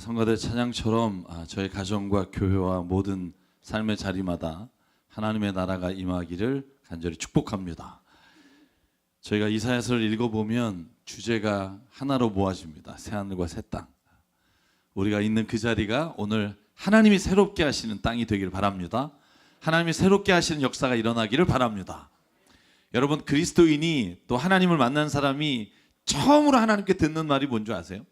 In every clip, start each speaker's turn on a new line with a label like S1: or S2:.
S1: 성가대 찬양처럼 저희 가정과 교회와 모든 삶의 자리마다 하나님의 나라가 임하기를 간절히 축복합니다. 저희가 이사야서를 읽어보면 주제가 하나로 모아집니다. 새하늘과 새 땅. 우리가 있는 그 자리가 오늘 하나님이 새롭게 하시는 땅이 되기를 바랍니다. 하나님이 새롭게 하시는 역사가 일어나기를 바랍니다. 여러분, 그리스도인이 또 하나님을 만난 사람이 처음으로 하나님께 듣는 말이 뭔지 아세요?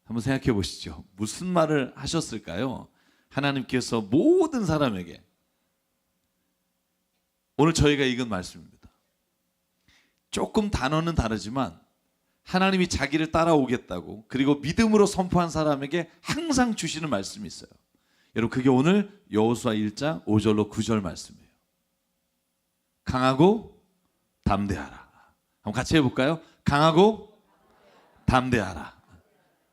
S1: 한번 생각해 보시죠. 무슨 말을 하셨을까요? 하나님께서 모든 사람에게, 오늘 저희가 읽은 말씀입니다. 조금 단어는 다르지만 하나님이 자기를 따라오겠다고, 그리고 믿음으로 선포한 사람에게 항상 주시는 말씀이 있어요. 여러분, 그게 오늘 여호수아 1장 5절로 9절 말씀이에요. 강하고 담대하라. 한번 같이 해볼까요? 강하고 담대하라.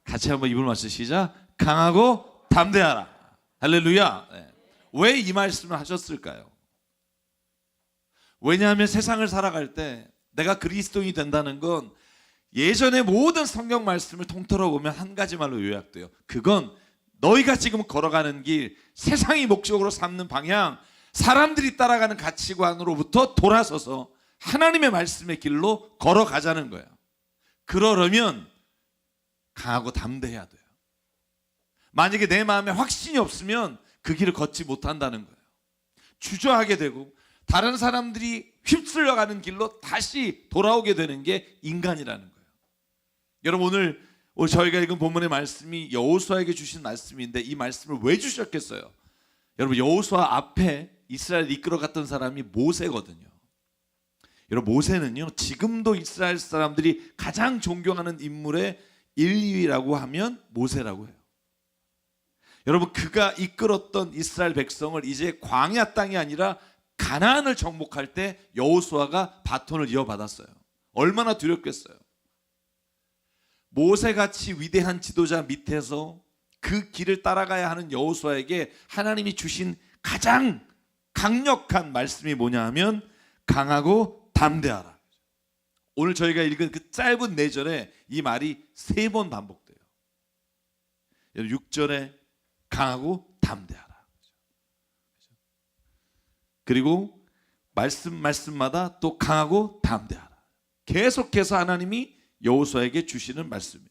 S1: 같이 한번 입을 맞춰 시작. 강하고 담대하라. 할렐루야. 네. 왜 이 말씀을 하셨을까요? 왜냐하면 세상을 살아갈 때 내가 그리스도인이 된다는 건 예전의 모든 성경 말씀을 통틀어 보면 한 가지 말로 요약돼요. 그건 너희가 지금 걸어가는 길, 세상이 목적으로 삼는 방향, 사람들이 따라가는 가치관으로부터 돌아서서 하나님의 말씀의 길로 걸어가자는 거예요. 그러려면 강하고 담대해야 돼요. 만약에 내 마음에 확신이 없으면 그 길을 걷지 못한다는 거예요. 주저하게 되고 다른 사람들이 휩쓸려가는 길로 다시 돌아오게 되는 게 인간이라는 거예요. 여러분, 오늘 저희가 읽은 본문의 말씀이 여호수아에게 주신 말씀인데 이 말씀을 왜 주셨겠어요? 여러분, 여호수아 앞에 이스라엘을 이끌어갔던 사람이 모세거든요. 여러분, 모세는요, 지금도 이스라엘 사람들이 가장 존경하는 인물의 1, 2위라고 하면 모세라고 해요. 여러분, 그가 이끌었던 이스라엘 백성을 이제 광야 땅이 아니라 가나안을 정복할 때 여호수아가 바톤을 이어받았어요. 얼마나 두렵겠어요. 모세같이 위대한 지도자 밑에서 그 길을 따라가야 하는 여호수아에게 하나님이 주신 가장 강력한 말씀이 뭐냐 하면 강하고 담대하라. 오늘 저희가 읽은 그 짧은 4절에 이 말이 3번 반복돼요. 6절에 강하고 담대하라. 그리고 말씀마다 또 강하고 담대하라. 계속해서 하나님이 여호수아에게 주시는 말씀이에요.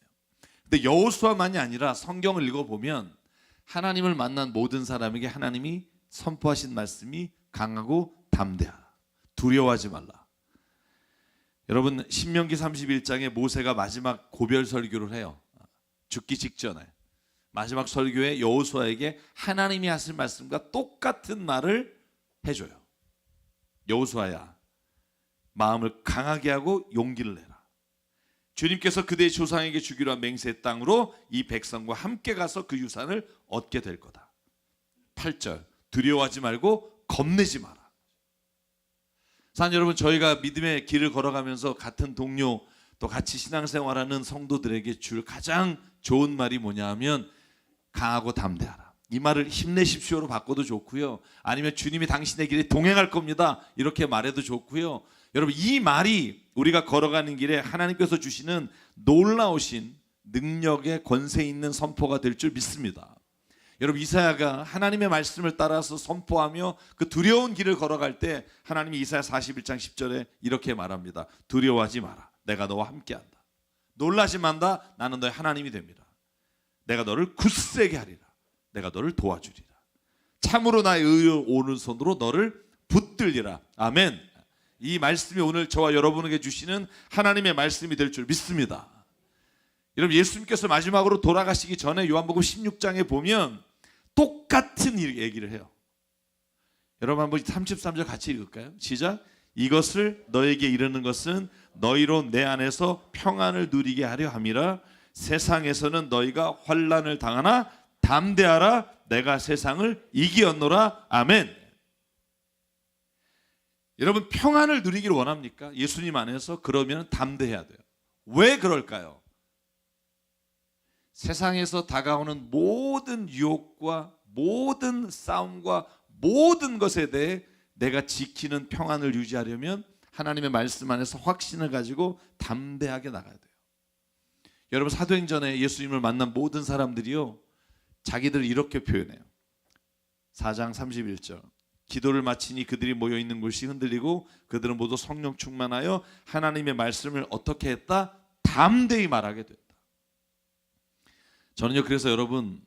S1: 근데 여호수아만이 아니라 성경을 읽어보면 하나님을 만난 모든 사람에게 하나님이 선포하신 말씀이 강하고 담대하라. 두려워하지 말라. 여러분, 신명기 31장에 모세가 마지막 고별 설교를 해요. 죽기 직전에 마지막 설교에 여호수아에게 하나님이 하실 말씀과 똑같은 말을 해줘요. 여호수아야, 마음을 강하게 하고 용기를 내라. 주님께서 그대의 조상에게 주기로 한 맹세의 땅으로 이 백성과 함께 가서 그 유산을 얻게 될 거다. 8절, 두려워하지 말고 겁내지 마라. 사랑 여러분, 저희가 믿음의 길을 걸어가면서 같은 동료 또 같이 신앙생활하는 성도들에게 줄 가장 좋은 말이 뭐냐 하면 강하고 담대하라. 이 말을 힘내십시오로 바꿔도 좋고요, 아니면 주님이 당신의 길에 동행할 겁니다 이렇게 말해도 좋고요. 여러분, 이 말이 우리가 걸어가는 길에 하나님께서 주시는 놀라우신 능력의 권세 있는 선포가 될 줄 믿습니다. 여러분, 이사야가 하나님의 말씀을 따라서 선포하며 그 두려운 길을 걸어갈 때 하나님이 이사야 41장 10절에 이렇게 말합니다. 두려워하지 마라. 내가 너와 함께한다. 놀라지 만다. 나는 너의 하나님이 됩니다. 내가 너를 굳세게 하리라. 내가 너를 도와주리라. 참으로 나의 의의 오른손으로 너를 붙들리라. 아멘. 이 말씀이 오늘 저와 여러분에게 주시는 하나님의 말씀이 될 줄 믿습니다. 여러분, 예수님께서 마지막으로 돌아가시기 전에 요한복음 16장에 보면 똑같은 얘기를 해요. 여러분, 한번 33절 같이 읽을까요? 시작. 이것을 너에게 이르는 것은 너희로 내 안에서 평안을 누리게 하려 함이라. 세상에서는 너희가 환난을 당하나 담대하라. 내가 세상을 이기었노라. 아멘. 여러분, 평안을 누리기를 원합니까? 예수님 안에서. 그러면 담대해야 돼요. 왜 그럴까요? 세상에서 다가오는 모든 유혹과 모든 싸움과 모든 것에 대해 내가 지키는 평안을 유지하려면 하나님의 말씀 안에서 확신을 가지고 담대하게 나가야 돼요. 여러분 사도행전에 예수님을 만난 모든 사람들이요 자기들을 이렇게 표현해요. 4장 31절 기도를 마치니 그들이 모여 있는 곳이 흔들리고 그들은 모두 성령 충만하여 하나님의 말씀을 어떻게 했다? 담대히 말하게 됐다. 저는요 그래서 여러분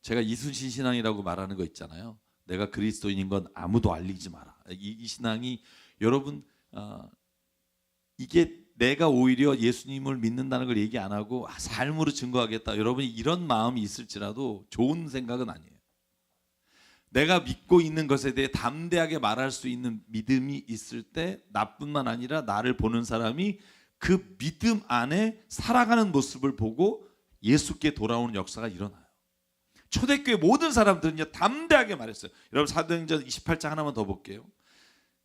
S1: 제가 이순신 신앙이라고 말하는 거 있잖아요. 내가 그리스도인인 건 아무도 알리지 마라. 이 신앙이 여러분 이게 내가 오히려 예수님을 믿는다는 걸 얘기 안 하고 삶으로 증거하겠다. 여러분이 이런 마음이 있을지라도 좋은 생각은 아니에요. 내가 믿고 있는 것에 대해 담대하게 말할 수 있는 믿음이 있을 때 나뿐만 아니라 나를 보는 사람이 그 믿음 안에 살아가는 모습을 보고 예수께 돌아오는 역사가 일어나요. 초대교회 모든 사람들은요 담대하게 말했어요. 여러분 사도행전 28장 하나만 더 볼게요.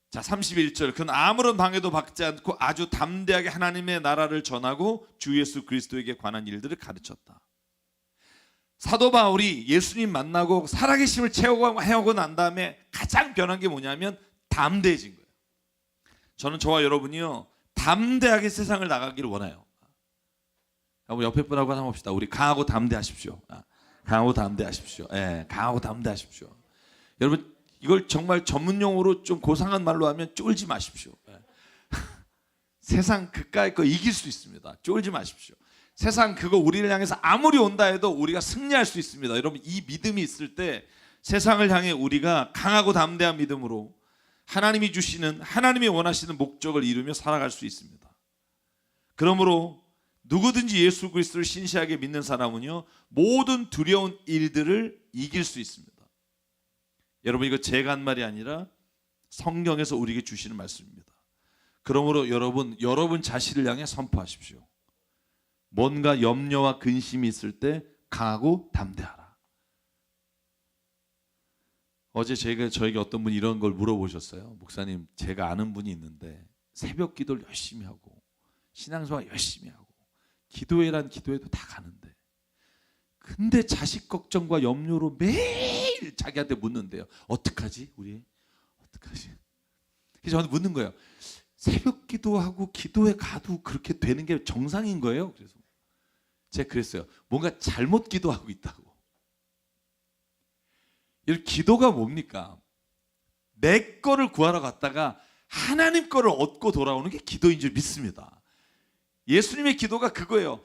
S1: 자 31절 그는 아무런 방해도 받지 않고 아주 담대하게 하나님의 나라를 전하고 주 예수 그리스도에게 관한 일들을 가르쳤다. 사도 바울이 예수님 만나고 살아계심을 체험하고 난 다음에 가장 변한 게 뭐냐면 담대해진 거예요. 저는 저와 여러분이요 담대하게 세상을 나가기를 원해요. 한번 옆에 분하고 한번 합시다. 우리 강하고 담대하십시오. 강하고 담대하십시오. 예, 강하고 담대하십시오. 여러분 이걸 정말 전문 용어로 좀 고상한 말로 하면 쫄지 마십시오. 예. 세상 그까이 거 이길 수 있습니다. 쫄지 마십시오. 세상 그거 우리를 향해서 아무리 온다 해도 우리가 승리할 수 있습니다. 여러분 이 믿음이 있을 때 세상을 향해 우리가 강하고 담대한 믿음으로 하나님이 주시는 하나님이 원하시는 목적을 이루며 살아갈 수 있습니다. 그러므로 누구든지 예수 그리스도를 신실하게 믿는 사람은요 모든 두려운 일들을 이길 수 있습니다. 여러분 이거 제가 한 말이 아니라 성경에서 우리에게 주시는 말씀입니다. 그러므로 여러분 자신을 향해 선포하십시오. 뭔가 염려와 근심이 있을 때 강하고 담대하라. 어제 저에게 어떤 분이 이런 걸 물어보셨어요. 목사님 제가 아는 분이 있는데 새벽 기도를 열심히 하고 신앙생활 열심히 하고 기도회란 기도회도 다 가는데 근데 자식 걱정과 염려로 매일 자기한테 묻는데요. 어떡하지? 우리 어떡하지? 그래서 저한테 묻는 거예요. 새벽 기도하고 기도회 가도 그렇게 되는 게 정상인 거예요? 그래서 제가 그랬어요. 뭔가 잘못 기도하고 있다고. 이 기도가 뭡니까? 내 거를 구하러 갔다가 하나님 거를 얻고 돌아오는 게 기도인 줄 믿습니다. 예수님의 기도가 그거예요.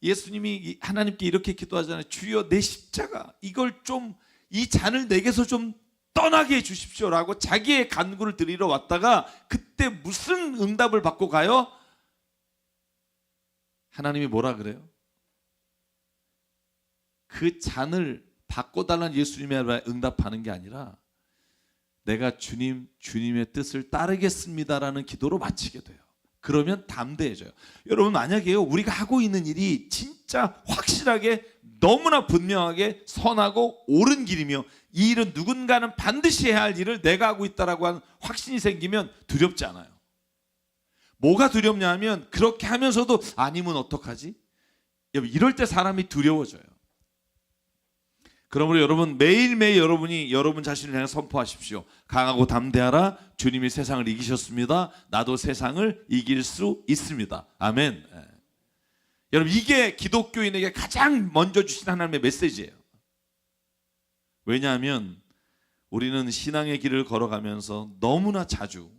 S1: 예수님이 하나님께 이렇게 기도하잖아요. 주여 내 십자가 이걸 좀 이 잔을 내게서 좀 떠나게 해 주십시오라고 자기의 간구를 드리러 왔다가 그때 무슨 응답을 받고 가요? 하나님이 뭐라 그래요? 그 잔을 바꿔달라는 예수님의 응답하는 게 아니라 내가 주님의 뜻을 따르겠습니다라는 기도로 마치게 돼요. 그러면 담대해져요. 여러분 만약에요 우리가 하고 있는 일이 진짜 확실하게 너무나 분명하게 선하고 옳은 길이며 이 일은 누군가는 반드시 해야 할 일을 내가 하고 있다라고 하는 확신이 생기면 두렵지 않아요. 뭐가 두렵냐 하면 그렇게 하면서도 아니면 어떡하지? 이럴 때 사람이 두려워져요. 그러므로 여러분 매일매일 여러분이 여러분 자신을 향해 선포하십시오. 강하고 담대하라. 주님이 세상을 이기셨습니다. 나도 세상을 이길 수 있습니다. 아멘. 여러분 이게 기독교인에게 가장 먼저 주신 하나님의 메시지예요. 왜냐하면 우리는 신앙의 길을 걸어가면서 너무나 자주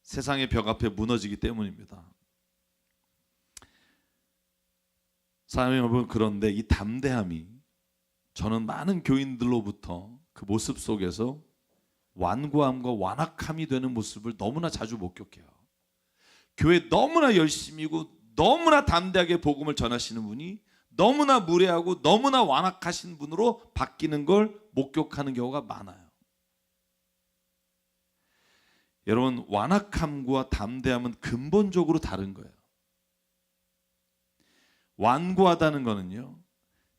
S1: 세상의 벽 앞에 무너지기 때문입니다. 사랑하는 여러분 그런데 이 담대함이 저는 많은 교인들로부터 그 모습 속에서 완고함과 완악함이 되는 모습을 너무나 자주 목격해요. 교회 너무나 열심히고 너무나 담대하게 복음을 전하시는 분이 너무나 무례하고 너무나 완악하신 분으로 바뀌는 걸 목격하는 경우가 많아요. 여러분 완악함과 담대함은 근본적으로 다른 거예요. 완고하다는 거는요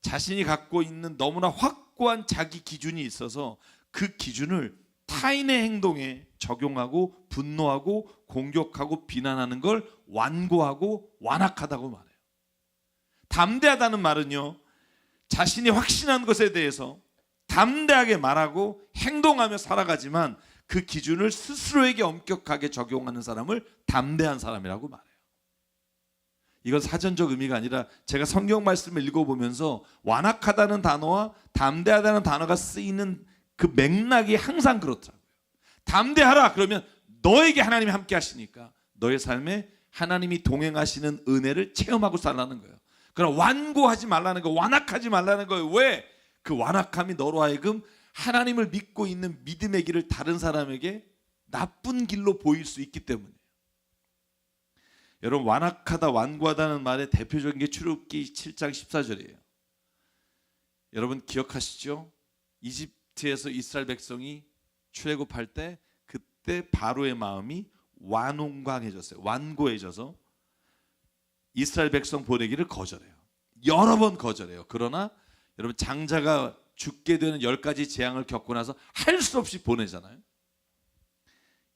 S1: 자신이 갖고 있는 너무나 확고한 자기 기준이 있어서 그 기준을 타인의 행동에 적용하고 분노하고 공격하고 비난하는 걸 완고하고 완악하다고 말해요. 담대하다는 말은요 자신이 확신한 것에 대해서 담대하게 말하고 행동하며 살아가지만 그 기준을 스스로에게 엄격하게 적용하는 사람을 담대한 사람이라고 말해요. 이건 사전적 의미가 아니라 제가 성경 말씀을 읽어보면서 완악하다는 단어와 담대하다는 단어가 쓰이는 그 맥락이 항상 그렇더라고요. 담대하라 그러면 너에게 하나님이 함께 하시니까 너의 삶에 하나님이 동행하시는 은혜를 체험하고 살라는 거예요. 그러나 완고하지 말라는 거, 완악하지 말라는 거예요. 왜? 그 완악함이 너로 하여금 하나님을 믿고 있는 믿음의 길을 다른 사람에게 나쁜 길로 보일 수 있기 때문이에요. 여러분, 완악하다, 완고하다는 말의 대표적인 게 출애굽기 7장 14절이에요. 여러분 기억하시죠? 이집트에서 이스라엘 백성이 출애굽할 때 그때 바로의 마음이 완강해졌어요. 완고해져서 이스라엘 백성 보내기를 거절해요. 여러 번 거절해요. 그러나 여러분, 장자가 죽게 되는 10가지 재앙을 겪고 나서 할 수 없이 보내잖아요.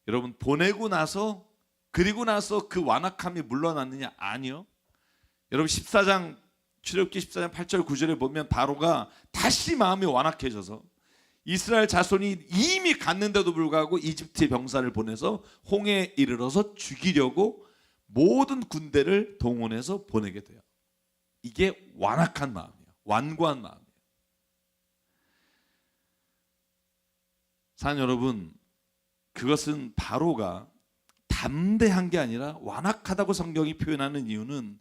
S1: 여러분, 보내고 나서 그리고 나서 그 완악함이 물러났느냐? 아니요. 여러분, 출애굽기 14장 8절 9절에 보면 바로가 다시 마음이 완악해져서 이스라엘 자손이 이미 갔는데도 불구하고 이집트의 병사를 보내서 홍해에 이르러서 죽이려고 모든 군대를 동원해서 보내게 돼요. 이게 완악한 마음이에요. 완고한 마음이에요. 사랑 여러분, 그것은 바로가 담대한 게 아니라 완악하다고 성경이 표현하는 이유는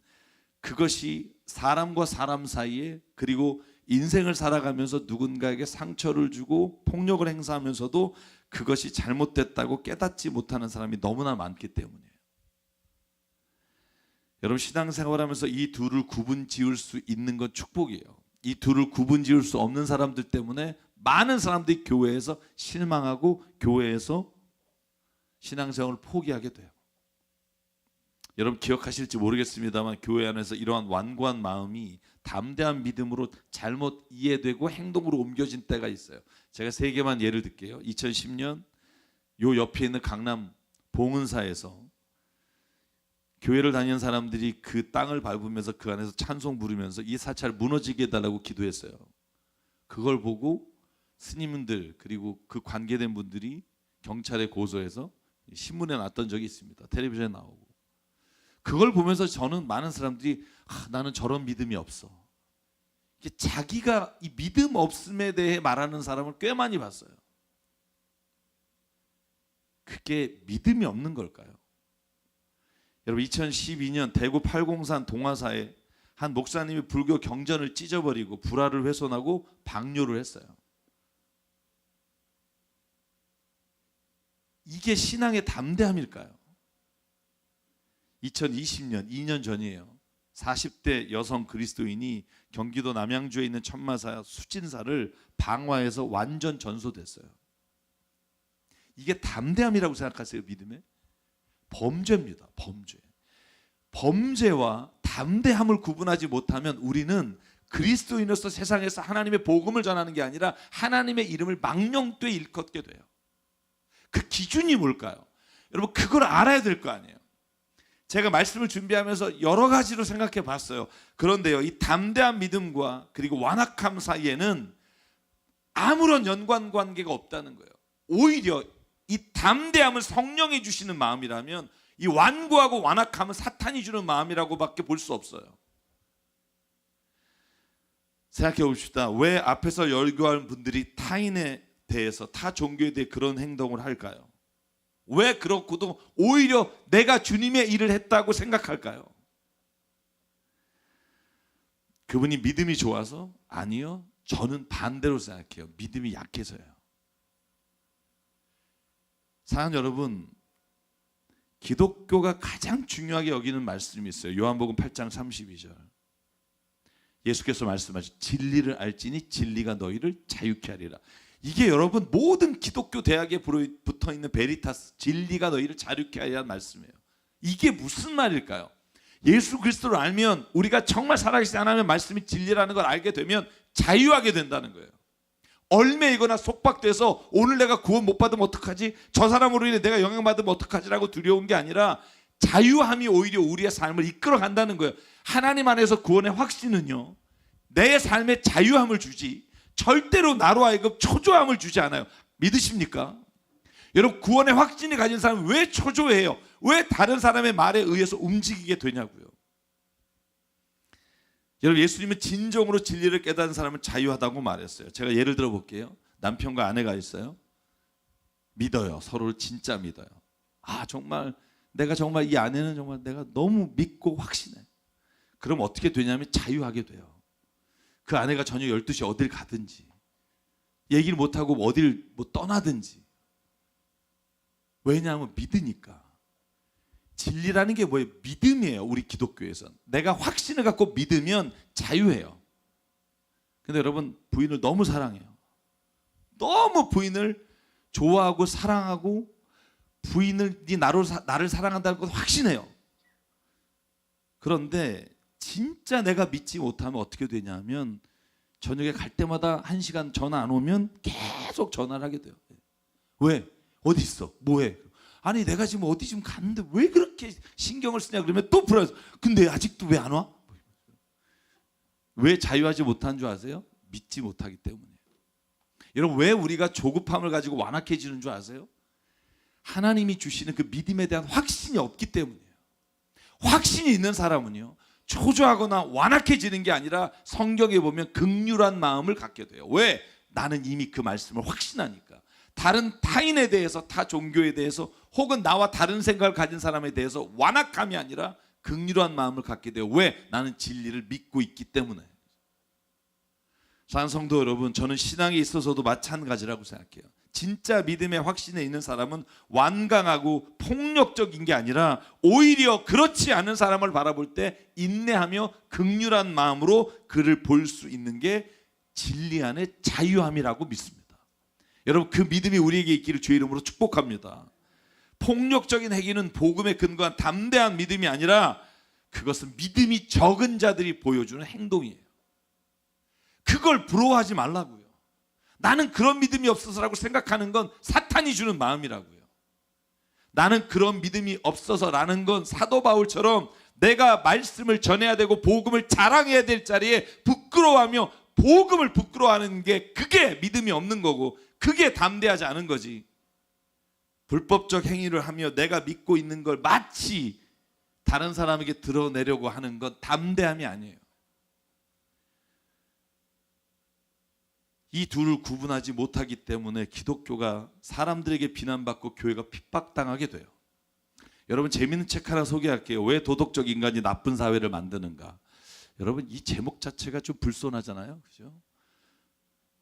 S1: 그것이 사람과 사람 사이에, 그리고 인생을 살아가면서 누군가에게 상처를 주고 폭력을 행사하면서도 그것이 잘못됐다고 깨닫지 못하는 사람이 너무나 많기 때문이에요. 여러분, 신앙생활하면서 이 둘을 구분 지을 수 있는 건 축복이에요. 이 둘을 구분 지을 수 없는 사람들 때문에 많은 사람들이 교회에서 실망하고 교회에서 신앙생활을 포기하게 돼요. 여러분 기억하실지 모르겠습니다만 교회 안에서 이러한 완고한 마음이 담대한 믿음으로 잘못 이해되고 행동으로 옮겨진 때가 있어요. 제가 3개만 예를 들게요. 2010년 요 옆에 있는 강남 봉은사에서 교회를 다니는 사람들이 그 땅을 밟으면서 그 안에서 찬송 부르면서 이 사찰을 무너지게 해달라고 기도했어요. 그걸 보고 스님들 그리고 그 관계된 분들이 경찰에 고소해서 신문에 났던 적이 있습니다. 텔레비전에 나오고. 그걸 보면서 저는 많은 사람들이 나는 저런 믿음이 없어. 자기가 이 믿음 없음에 대해 말하는 사람을 꽤 많이 봤어요. 그게 믿음이 없는 걸까요? 여러분 2012년 대구 팔공산 동화사에 한 목사님이 불교 경전을 찢어버리고 불화를 훼손하고 방뇨를 했어요. 이게 신앙의 담대함일까요? 2020년 2년 전이에요. 40대 여성 그리스도인이 경기도 남양주에 있는 천마사 수진사를 방화해서 완전 전소됐어요. 이게 담대함이라고 생각하세요? 믿음에? 범죄입니다. 범죄. 범죄와 담대함을 구분하지 못하면 우리는 그리스도인으로서 세상에서 하나님의 복음을 전하는 게 아니라 하나님의 이름을 망령되이 일컫게 돼요. 그 기준이 뭘까요? 여러분 그걸 알아야 될 거 아니에요. 제가 말씀을 준비하면서 여러 가지로 생각해 봤어요. 그런데요, 이 담대한 믿음과 그리고 완악함 사이에는 아무런 연관관계가 없다는 거예요. 오히려 이 담대함을 성령이 주시는 마음이라면 이 완고하고 완악함은 사탄이 주는 마음이라고밖에 볼 수 없어요. 생각해 봅시다. 왜 앞에서 열교한 분들이 타인에 대해서, 타 종교에 대해 그런 행동을 할까요? 왜 그렇고도 오히려 내가 주님의 일을 했다고 생각할까요? 그분이 믿음이 좋아서? 아니요. 저는 반대로 생각해요. 믿음이 약해서요. 사랑하는 여러분, 기독교가 가장 중요하게 여기는 말씀이 있어요. 요한복음 8장 32절. 예수께서 말씀하신 진리를 알지니 진리가 너희를 자유케 하리라. 이게 여러분 모든 기독교 대학에 붙어있는 베리타스, 진리가 너희를 자유케 하리라는 말씀이에요. 이게 무슨 말일까요? 예수 그리스도를 알면, 우리가 정말 살아계신 하나님의 말씀이 진리라는 걸 알게 되면 자유하게 된다는 거예요. 얽매이거나 속박돼서 오늘 내가 구원 못 받으면 어떡하지? 저 사람으로 인해 내가 영향받으면 어떡하지라고 두려운 게 아니라 자유함이 오히려 우리의 삶을 이끌어 간다는 거예요. 하나님 안에서 구원의 확신은요, 내 삶에 자유함을 주지 절대로 나로 하여금 초조함을 주지 않아요. 믿으십니까? 여러분 구원의 확신이 가진 사람은 왜 초조해요? 왜 다른 사람의 말에 의해서 움직이게 되냐고요. 여러분, 예수님은 진정으로 진리를 깨닫는 사람은 자유하다고 말했어요. 제가 예를 들어 볼게요. 남편과 아내가 있어요. 믿어요. 서로를 진짜 믿어요. 아, 정말 내가 정말 이 아내는 정말 내가 너무 믿고 확신해. 그럼 어떻게 되냐면 자유하게 돼요. 그 아내가 저녁 12시에 어딜 가든지, 얘기를 못하고 어딜 떠나든지. 왜냐하면 믿으니까. 진리라는 게 뭐예요? 믿음이에요. 우리 기독교에선 내가 확신을 갖고 믿으면 자유해요. 근데 여러분, 부인을 너무 사랑해요. 너무 부인을 좋아하고 사랑하고, 부인이 나를 사랑한다는 걸 확신해요. 그런데 진짜 내가 믿지 못하면 어떻게 되냐면, 저녁에 갈 때마다 1시간 전화 안 오면 계속 전화를 하게 돼요. 왜? 어디 있어? 뭐해? 아니, 내가 지금 어디 좀 갔는데 왜 그렇게 신경을 쓰냐 그러면 또 불안해서, 근데 아직도 왜 안 와? 왜 자유하지 못한 줄 아세요? 믿지 못하기 때문이에요. 여러분, 왜 우리가 조급함을 가지고 완악해지는 줄 아세요? 하나님이 주시는 그 믿음에 대한 확신이 없기 때문이에요. 확신이 있는 사람은요, 초조하거나 완악해지는 게 아니라 성경에 보면 긍휼한 마음을 갖게 돼요. 왜? 나는 이미 그 말씀을 확신하니까. 다른 타인에 대해서, 타 종교에 대해서, 혹은 나와 다른 생각을 가진 사람에 대해서 완악함이 아니라 긍휼한 마음을 갖게 돼요. 왜? 나는 진리를 믿고 있기 때문에. 사랑하는 성도 여러분, 저는 신앙에 있어서도 마찬가지라고 생각해요. 진짜 믿음의 확신에 있는 사람은 완강하고 폭력적인 게 아니라 오히려 그렇지 않은 사람을 바라볼 때 인내하며 긍휼한 마음으로 그를 볼 수 있는 게 진리 안의 자유함이라고 믿습니다. 여러분, 그 믿음이 우리에게 있기를 주의 이름으로 축복합니다. 폭력적인 행위는 복음에 근거한 담대한 믿음이 아니라 그것은 믿음이 적은 자들이 보여주는 행동이에요. 그걸 부러워하지 말라고요. 나는 그런 믿음이 없어서라고 생각하는 건 사탄이 주는 마음이라고요. 나는 그런 믿음이 없어서라는 건 사도 바울처럼 내가 말씀을 전해야 되고 복음을 자랑해야 될 자리에 부끄러워하며 복음을 부끄러워하는 게, 그게 믿음이 없는 거고, 그게 담대하지 않은 거지. 불법적 행위를 하며 내가 믿고 있는 걸 마치 다른 사람에게 드러내려고 하는 건 담대함이 아니에요. 이 둘을 구분하지 못하기 때문에 기독교가 사람들에게 비난받고 교회가 핍박당하게 돼요. 여러분, 재미있는 책 하나 소개할게요. 왜 도덕적 인간이 나쁜 사회를 만드는가. 여러분, 이 제목 자체가 좀 불손하잖아요, 그죠?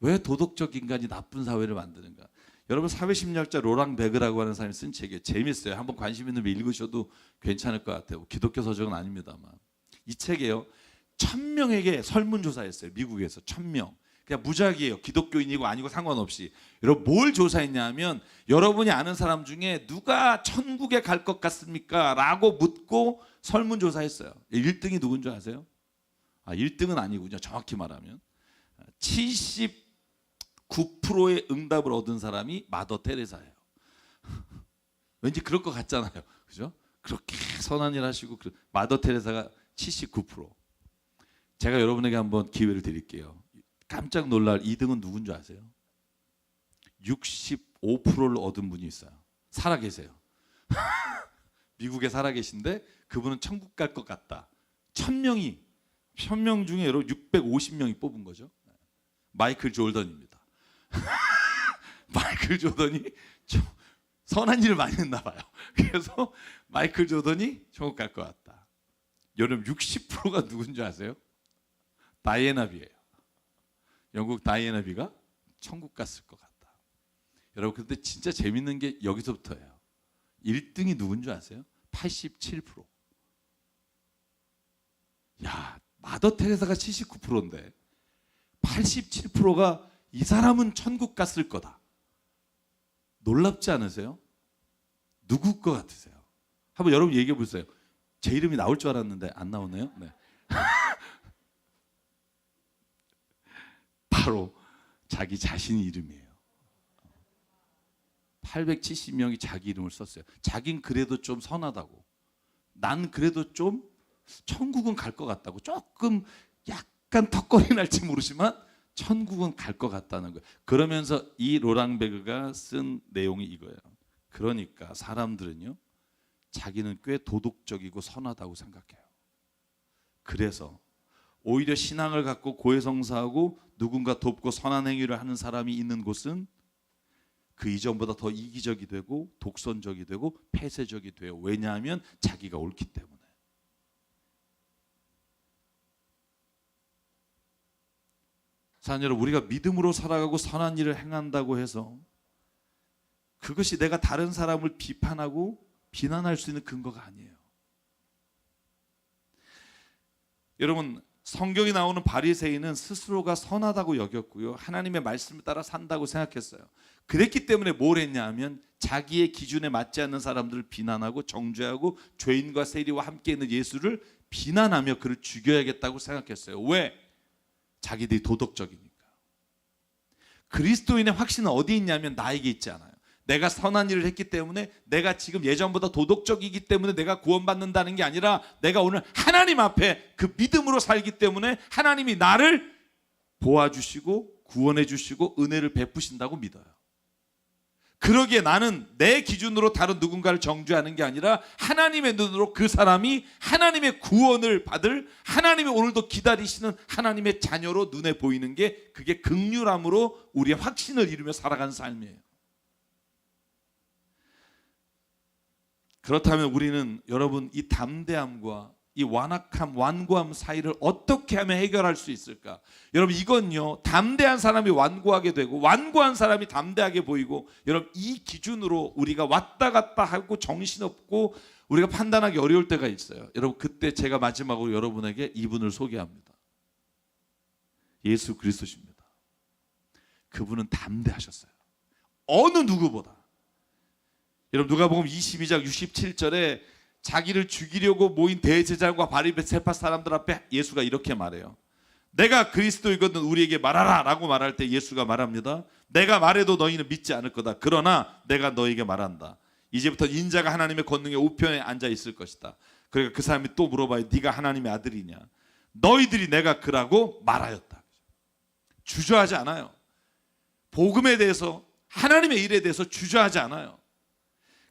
S1: 왜 도덕적 인간이 나쁜 사회를 만드는가. 여러분, 사회심리학자 로랑 베그라고 하는 사람이 쓴 책이에요. 재밌어요. 한번 관심 있는 분 읽으셔도 괜찮을 것 같아요. 기독교 서적은 아닙니다만. 이 책이에요. 1000명에게 설문조사했어요. 미국에서 1000명. 그냥 무작위예요. 기독교인이고 아니고 상관없이. 여러분, 뭘 조사했냐면, 여러분이 아는 사람 중에 누가 천국에 갈 것 같습니까? 라고 묻고 설문조사했어요. 1등이 누군 줄 아세요? 1등은 아니군요. 정확히 말하면 79%의 응답을 얻은 사람이 마더 테레사예요. 왠지 그럴 것 같잖아요, 그죠? 그렇게 선한 일 하시고. 마더 테레사가 79%. 제가 여러분에게 한번 기회를 드릴게요. 깜짝 놀랄 2등은 누군 줄 아세요? 65%를 얻은 분이 있어요. 살아계세요. 미국에 살아계신데 그분은 천국 갈 것 같다. 1000명 중에 여러분 650명이 뽑은 거죠. 마이클 조던입니다. 마이클 조던이 선한 일을 많이 했나 봐요. 그래서 마이클 조던이 천국 갈 것 같다. 여러분, 60%가 누군 줄 아세요? 다이애나 비예요. 영국 다이애나 비가 천국 갔을 것 같다. 여러분, 근데 진짜 재밌는 게 여기서부터예요. 1등이 누군 줄 아세요? 87%. 야, 마더 테레사가 79%인데 87%가 이 사람은 천국 갔을 거다. 놀랍지 않으세요? 누구 것 같으세요? 한번 여러분 얘기해 보세요. 제 이름이 나올 줄 알았는데 안 나오네요. 네. 바로 자기 자신 이름이에요. 870명이 자기 이름을 썼어요. 자긴 그래도 좀 선하다고. 난 그래도 좀 천국은 갈 것 같다고. 조금 약간 턱걸이 날지 모르지만 천국은 갈 것 같다는 거예요. 그러면서 이 로랑베그가 쓴 내용이 이거예요. 그러니까 사람들은요, 자기는 꽤 도덕적이고 선하다고 생각해요. 그래서 오히려 신앙을 갖고 고해성사하고 누군가 돕고 선한 행위를 하는 사람이 있는 곳은 그 이전보다 더 이기적이 되고 독선적이 되고 폐쇄적이 돼요. 왜냐하면 자기가 옳기 때문에. 사랑하는 여러분, 우리가 믿음으로 살아가고 선한 일을 행한다고 해서 그것이 내가 다른 사람을 비판하고 비난할 수 있는 근거가 아니에요. 여러분, 성경에 나오는 바리새인은 스스로가 선하다고 여겼고요, 하나님의 말씀을 따라 산다고 생각했어요. 그랬기 때문에 뭘 했냐 하면 자기의 기준에 맞지 않는 사람들을 비난하고 정죄하고 죄인과 세리와 함께 있는 예수를 비난하며 그를 죽여야겠다고 생각했어요. 왜? 자기들이 도덕적이니까. 그리스도인의 확신은 어디 있냐면 나에게 있지 않아요. 내가 선한 일을 했기 때문에, 내가 지금 예전보다 도덕적이기 때문에 내가 구원받는다는 게 아니라 내가 오늘 하나님 앞에 그 믿음으로 살기 때문에 하나님이 나를 보아주시고 구원해 주시고 은혜를 베푸신다고 믿어요. 그러기에 나는 내 기준으로 다른 누군가를 정죄하는 게 아니라 하나님의 눈으로 그 사람이 하나님의 구원을 받을, 하나님이 오늘도 기다리시는 하나님의 자녀로 눈에 보이는 게, 그게 긍휼함으로 우리의 확신을 이루며 살아가는 삶이에요. 그렇다면 우리는 여러분, 이 담대함과 이 완악함, 완고함 사이를 어떻게 하면 해결할 수 있을까? 여러분, 이건요, 담대한 사람이 완고하게 되고 완고한 사람이 담대하게 보이고, 여러분, 이 기준으로 우리가 왔다 갔다 하고 정신없고 우리가 판단하기 어려울 때가 있어요. 여러분, 그때 제가 마지막으로 여러분에게 이분을 소개합니다. 예수 그리스도십니다. 그분은 담대하셨어요. 어느 누구보다. 여러분, 누가복음 22장 67절에 자기를 죽이려고 모인 대제사장과 바리새파 사람들 앞에 예수가 이렇게 말해요. 내가 그리스도이거든 우리에게 말하라 라고 말할 때 예수가 말합니다. 내가 말해도 너희는 믿지 않을 거다. 그러나 내가 너희에게 말한다. 이제부터 인자가 하나님의 권능의 우편에 앉아 있을 것이다. 그러니까 그 사람이 또 물어봐요. 네가 하나님의 아들이냐? 너희들이 내가 그라고 말하였다. 주저하지 않아요. 복음에 대해서, 하나님의 일에 대해서 주저하지 않아요.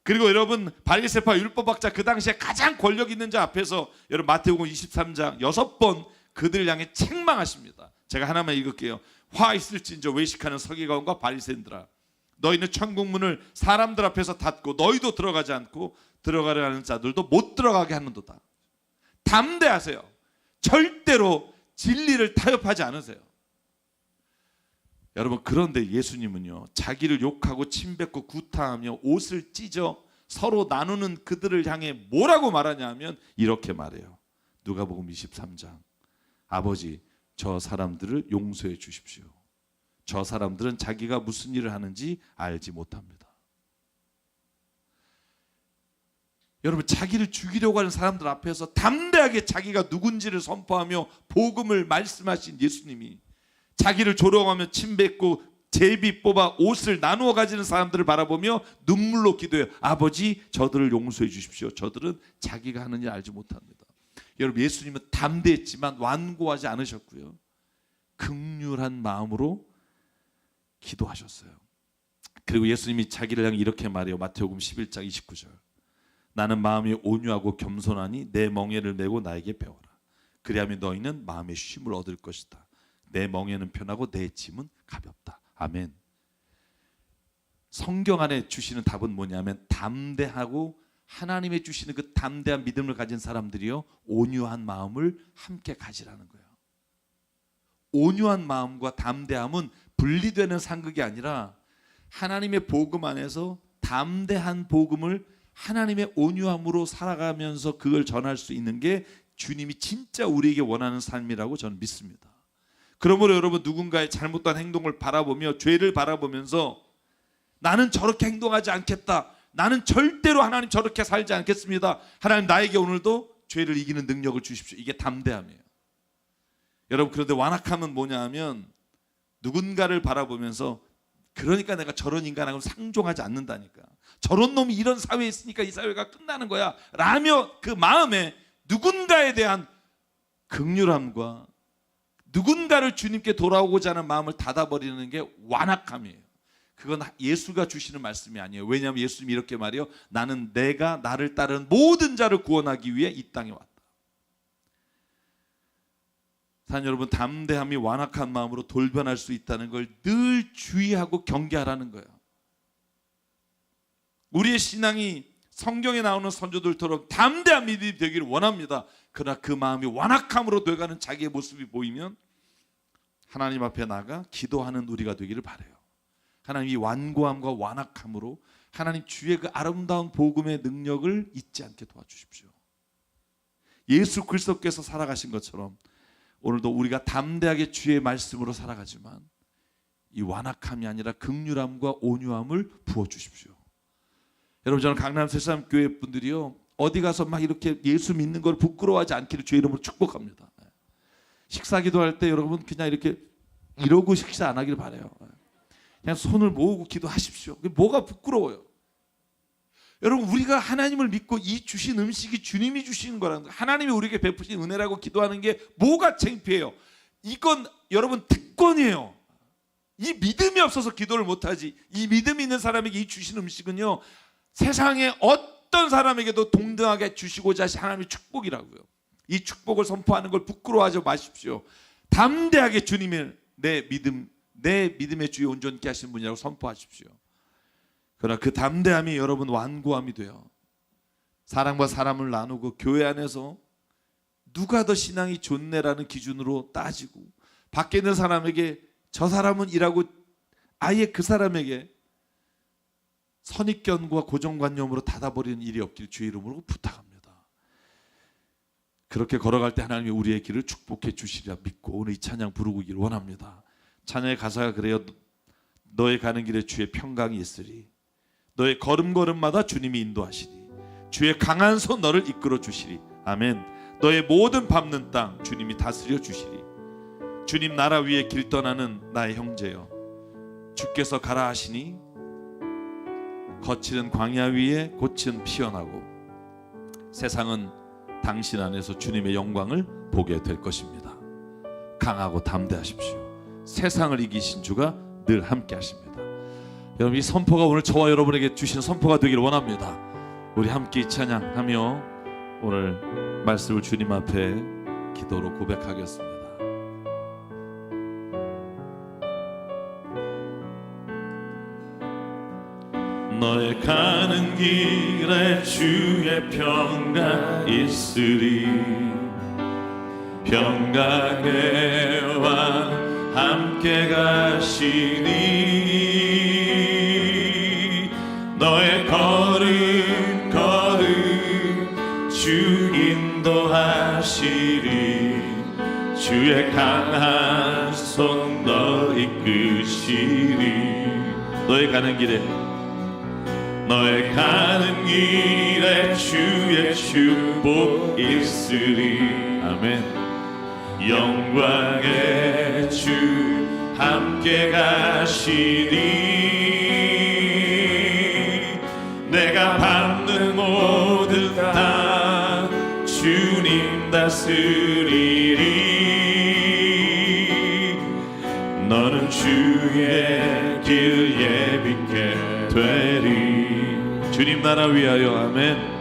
S1: 그리고 여러분, 바리새파 율법학자, 그 당시에 가장 권력 있는 자 앞에서 여러분 마태복음 23장 6번 그들 향해 책망하십니다. 제가 하나만 읽을게요. 화 있을진저 외식하는 서기관과 바리새인들아, 너희는 천국문을 사람들 앞에서 닫고 너희도 들어가지 않고 들어가려 하는 자들도 못 들어가게 하는도다. 담대하세요. 절대로 진리를 타협하지 않으세요. 여러분, 그런데 예수님은요, 자기를 욕하고 침뱉고 구타하며 옷을 찢어 서로 나누는 그들을 향해 뭐라고 말하냐 하면 이렇게 말해요. 누가복음 23장, 아버지, 저 사람들을 용서해 주십시오. 저 사람들은 자기가 무슨 일을 하는지 알지 못합니다. 여러분, 자기를 죽이려고 하는 사람들 앞에서 담대하게 자기가 누군지를 선포하며 복음을 말씀하신 예수님이 자기를 조롱하며 침뱉고 제비 뽑아 옷을 나누어 가지는 사람들을 바라보며 눈물로 기도해요. 아버지, 저들을 용서해 주십시오. 저들은 자기가 하는 일 알지 못합니다. 여러분, 예수님은 담대했지만 완고하지 않으셨고요, 긍휼한 마음으로 기도하셨어요. 그리고 예수님이 자기를 향해 이렇게 말해요. 마태복음 11장 29절. 나는 마음이 온유하고 겸손하니 내 멍에를 메고 나에게 배워라. 그리하면 너희는 마음의 쉼을 얻을 것이다. 내 멍에는 편하고 내 짐은 가볍다. 아멘. 성경 안에 주시는 답은 뭐냐면, 담대하고 하나님의 주시는 그 담대한 믿음을 가진 사람들이요, 온유한 마음을 함께 가지라는 거예요. 온유한 마음과 담대함은 분리되는 상극이 아니라 하나님의 복음 안에서 담대한 복음을 하나님의 온유함으로 살아가면서 그걸 전할 수 있는 게 주님이 진짜 우리에게 원하는 삶이라고 저는 믿습니다. 그러므로 여러분, 누군가의 잘못된 행동을 바라보며, 죄를 바라보면서 나는 저렇게 행동하지 않겠다, 나는 절대로 하나님 저렇게 살지 않겠습니다, 하나님 나에게 오늘도 죄를 이기는 능력을 주십시오. 이게 담대함이에요. 여러분, 그런데 완악함은 뭐냐 하면 누군가를 바라보면서 그러니까 내가 저런 인간하고 상종하지 않는다니까, 저런 놈이 이런 사회에 있으니까 이 사회가 끝나는 거야 라며 그 마음에 누군가에 대한 긍휼함과 누군가를 주님께 돌아오고자 하는 마음을 닫아버리는 게 완악함이에요. 그건 예수가 주시는 말씀이 아니에요. 왜냐하면 예수님이 이렇게 말해요. 나는 내가 나를 따르는 모든 자를 구원하기 위해 이 땅에 왔다. 단 여러분, 담대함이 완악한 마음으로 돌변할 수 있다는 걸 늘 주의하고 경계하라는 거예요. 우리의 신앙이 성경에 나오는 선조들처럼 담대한 믿음이 되기를 원합니다. 그러나 그 마음이 완악함으로 돼가는 자기의 모습이 보이면 하나님 앞에 나가 기도하는 우리가 되기를 바라요. 하나님, 이 완고함과 완악함으로 하나님 주의 그 아름다운 복음의 능력을 잊지 않게 도와주십시오. 예수 그리스도께서 살아가신 것처럼 오늘도 우리가 담대하게 주의 말씀으로 살아가지만 이 완악함이 아니라 긍휼함과 온유함을 부어주십시오. 여러분, 저는 강남 새삼교회 분들이요, 어디 가서 막 이렇게 예수 믿는 걸 부끄러워하지 않기를 주의 이름으로 축복합니다. 식사 기도할 때 여러분 그냥 이렇게 이러고 식사 안 하길 바라요. 그냥 손을 모으고 기도하십시오. 뭐가 부끄러워요? 여러분, 우리가 하나님을 믿고 이 주신 음식이 주님이 주시는 거라는 거예요. 하나님이 우리에게 베푸신 은혜라고 기도하는 게 뭐가 창피해요? 이건 여러분 특권이에요. 이 믿음이 없어서 기도를 못하지, 이 믿음이 있는 사람에게 이 주신 음식은요, 세상에 어떤 사람에게도 동등하게 주시고자 하신 하나님의 축복이라고요. 이 축복을 선포하는 걸 부끄러워하지 마십시오. 담대하게 주님을 내 믿음의 주에 온전케 하시는 분이라고 선포하십시오. 그러나 그 담대함이 여러분 완고함이 돼요. 사람과 사람을 나누고 교회 안에서 누가 더 신앙이 좋네라는 기준으로 따지고 밖에 있는 사람에게 저 사람은 이라고 아예 그 사람에게 선입견과 고정관념으로 닫아버리는 일이 없길 주의 이름으로 부탁합니다. 그렇게 걸어갈 때 하나님이 우리의 길을 축복해 주시리라 믿고 오늘 이 찬양 부르기를 원합니다. 찬양의 가사가 그래요. 너의 가는 길에 주의 평강이 있으리. 너의 걸음걸음마다 주님이 인도하시리. 주의 강한 손 너를 이끌어 주시리. 아멘. 너의 모든 밟는 땅 주님이 다스려 주시리. 주님 나라 위에 길 떠나는 나의 형제여, 주께서 가라 하시니 거칠은 광야 위에 꽃은 피어나고 세상은 당신 안에서 주님의 영광을 보게 될 것입니다. 강하고 담대하십시오. 세상을 이기신 주가 늘 함께 하십니다. 여러분, 이 선포가 오늘 저와 여러분에게 주신 선포가 되기를 원합니다. 우리 함께 이 찬양하며 오늘 말씀을 주님 앞에 기도로 고백하겠습니다. 너의 가는 길에 주의 평강 있으리. 평강의 왕 함께 가시니 너의 걸음 주 인도하시리. 주의 강한 손 너 이끄시리. 너의 가는 길에 주의 축복 있으리. 아멘. 영광의 주 함께 가시니 내가 밟는 모든 땅 주님 다스리리. 너는 주의 길 예비케 되리. 주님 나라 위하여. 아멘.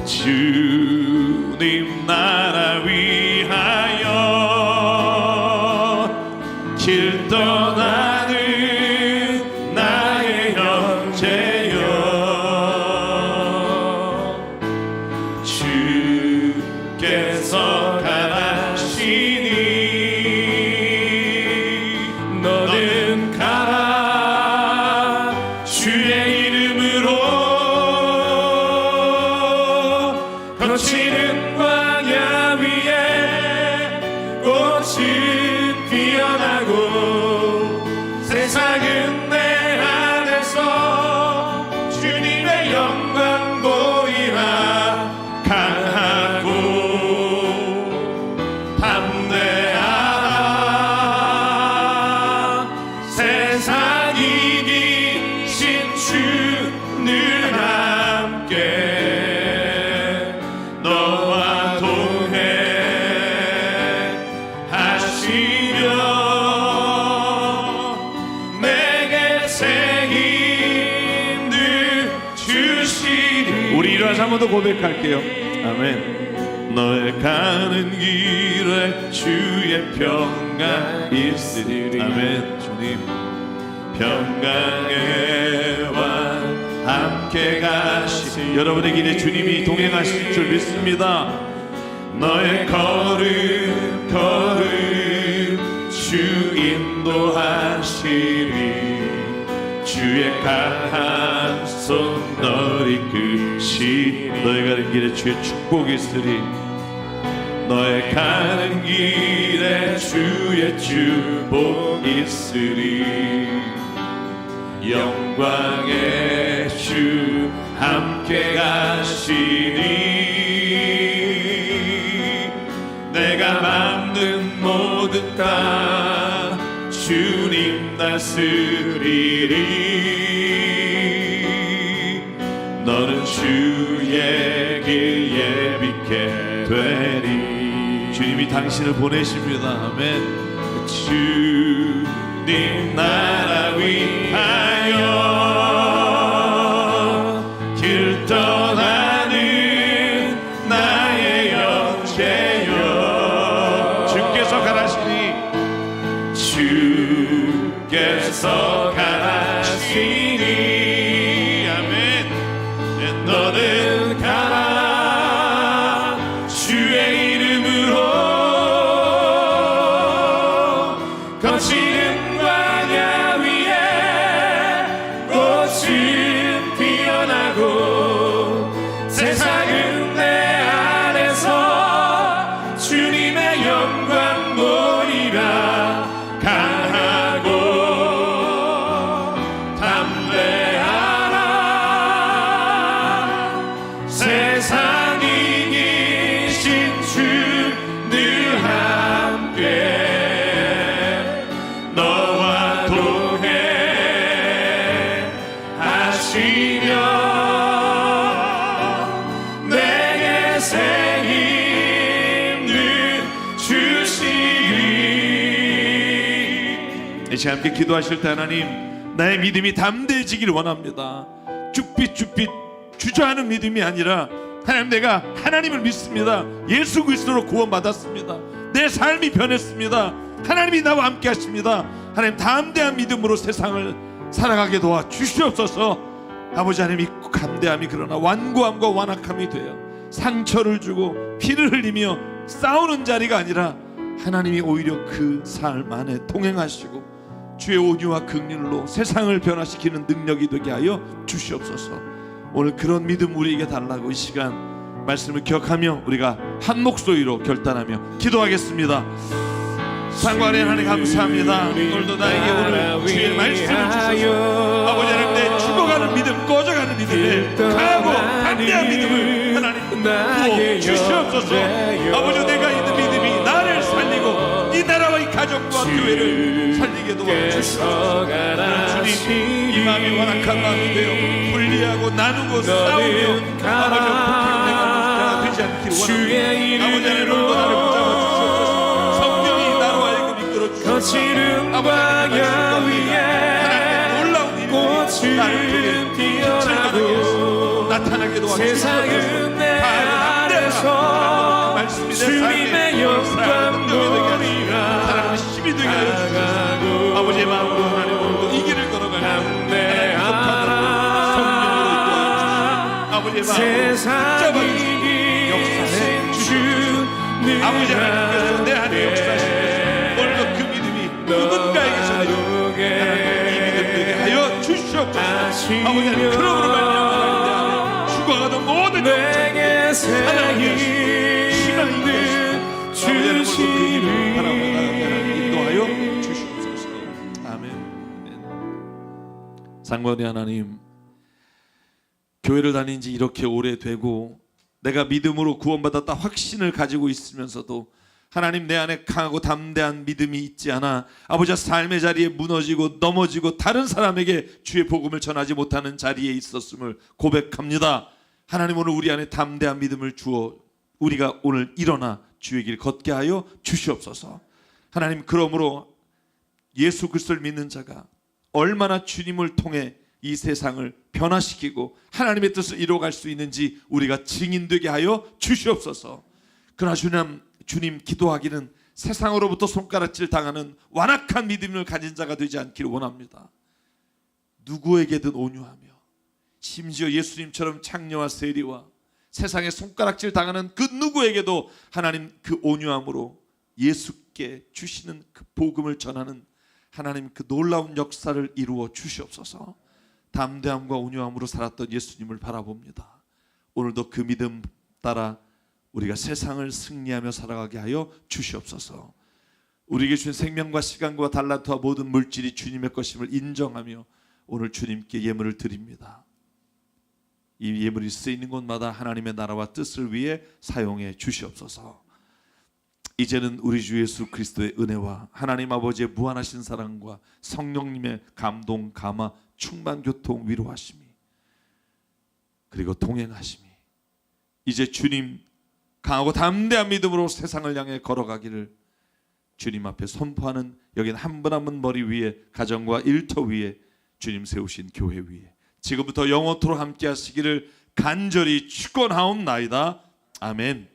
S1: 주님 나라 위하여 길 떠나는 나의 형제여, 주께서 가라시니 너는 가라. 주의 거칠은 광야 위에 꽃은 피어나고 세상은 내 안에서 주님의 영광 보이라. 강하고 담대하라. 세상 이기신 주 늘 함께 너와 동행하시며 내게 새 힘을 주시리. 우리 일어나서 한 번 더 고백할게요. 아멘. 너의 가는 길에 주의 평강 있으리. 아멘. 주님 평강의 왕 함께 가시. 여러분의 길에 주님이 동행하실 줄 믿습니다. 너의 걸음 주 인도하시리. 주의 강한 손 너를 이끄시리. 너의 가는 길에 주의 축복이 있으리. 너의 가는 길에 주의 축복 있으리. 영광의 주 함께 가시니 내가 만든 모든 땅 주님 다스리리. 너는 주의 길 예비케 되리. 주님이 당신을 보내십니다. 아멘. 주님 나라 위하여 길 떠나는 나의 형제여. 주께서 가라시니 주께서 가라시니 아멘. 너는 가라 주의 이름으로. 거치는 광야 위에 꽃은 피어나고 세상은 내 안에서 주님의 영광 보리라. 강하고 담대하라. 세상 이기신 주 늘 함께 너와 동행하시며 내게 새 힘을 주시리. 이 시간 함께 기도하실 때 하나님 나의 믿음이 담대해지길 원합니다. 쭈삣쭈삣 주저하는 믿음이 아니라 하나님 내가 하나님을 믿습니다. 예수 그리스도로 구원받았습니다. 내 삶이 변했습니다. 하나님이 나와 함께 하십니다. 하나님 담대한 믿음으로 세상을 살아가게 도와 주시옵소서. 아버지 하나님 이 담대함이 그러나 완고함과 완악함이 되어 상처를 주고 피를 흘리며 싸우는 자리가 아니라 하나님이 오히려 그 삶 안에 동행하시고 주의 온유와 긍휼로 세상을 변화시키는 능력이 되게 하여 주시옵소서. 오늘 그런 믿음 우리에게 달라고 이 시간 말씀을 기억하며 우리가 한 목소리로 결단하며 기도하겠습니다. 상관의 하나님 감사합니다. 오늘도 나에게 오늘 주의 말씀을 주셔서 아버지 하나님 내 죽어가는 믿음 꺼져가는 믿음에 강하고 담대한 믿음을 하나님 부어 주시옵소서. 아버지 내가 있는 믿음이 나를 살리고 이 나라와 이 가정과 교회를 살리게 도와주시옵소서. 주님 이 마음이 완악한 마음이 되어 분리하고 나누고 싸우며 아버지 폭행되가 되지 않기를 원합니다. 아버지 하나님 오늘도 나를 붙잡아 주시옵소서. 성령이 나로 하여금 이끌어 주시옵소서. 아버지 하나님 놀라운 일이 나를 통해 빛을 나타나게 도와주시옵소서.
S2: 세상은 내 안에서
S1: 말씀이 내
S2: 주님의 영광 보리라.
S1: 사랑하는 힘이 되게 하여 주시옵소서. 아버지의 마음으로 하나님 오늘도 이 길을 걸어가며 성령으로 도와주시옵소서. 아버지의 마음으로 붙잡아주시고 역사해 주시옵소서. 아버지 하나님께서 내 안에 역사하시면서 오늘도 그 믿음이 누군가에게서 하나님 이 믿음 되게 하여 주시옵소서. 아버지 하나님 그러므로 말미암아 내 안에 죽어가던 모든
S2: 내게 새 힘을 주시리.
S1: 인도하여 주시옵소서. 아멘. 상관의 하나님, 교회를 다닌 지 이렇게 오래되고 내가 믿음으로 구원받았다 확신을 가지고 있으면서도 하나님 내 안에 강하고 담대한 믿음이 있지 않아 아버지 삶의 자리에 무너지고 넘어지고 다른 사람에게 주의 복음을 전하지 못하는 자리에 있었음을 고백합니다. 하나님 오늘 우리 안에 담대한 믿음을 주어 우리가 오늘 일어나 주의 길 걷게 하여 주시옵소서. 하나님 그러므로 예수 그리스도를 믿는 자가 얼마나 주님을 통해 이 세상을 변화시키고 하나님의 뜻을 이루어갈 수 있는지 우리가 증인되게 하여 주시옵소서. 그러나 주님 기도하기는 세상으로부터 손가락질 당하는 완악한 믿음을 가진 자가 되지 않기를 원합니다. 누구에게든 온유하며 심지어 예수님처럼 창녀와 세리와 세상에 손가락질 당하는 그 누구에게도 하나님 그 온유함으로 예수께 주시는 그 복음을 전하는 하나님 그 놀라운 역사를 이루어 주시옵소서. 담대함과 온유함으로 살았던 예수님을 바라봅니다. 오늘도 그 믿음 따라 우리가 세상을 승리하며 살아가게 하여 주시옵소서. 우리에게 주신 생명과 시간과 달란트와 모든 물질이 주님의 것임을 인정하며 오늘 주님께 예물을 드립니다. 이 예물이 쓰이는 곳마다 하나님의 나라와 뜻을 위해 사용해 주시옵소서. 이제는 우리 주 예수 그리스도의 은혜와 하나님 아버지의 무한하신 사랑과 성령님의 감동, 감화, 충만, 교통, 위로하심이 그리고 동행하심이 이제 주님 강하고 담대한 믿음으로 세상을 향해 걸어가기를 주님 앞에 선포하는 여긴 한 분 한 분 머리 위에 가정과 일터 위에 주님 세우신 교회 위에 지금부터 영원토록 함께 하시기를 간절히 축원하옵나이다. 아멘.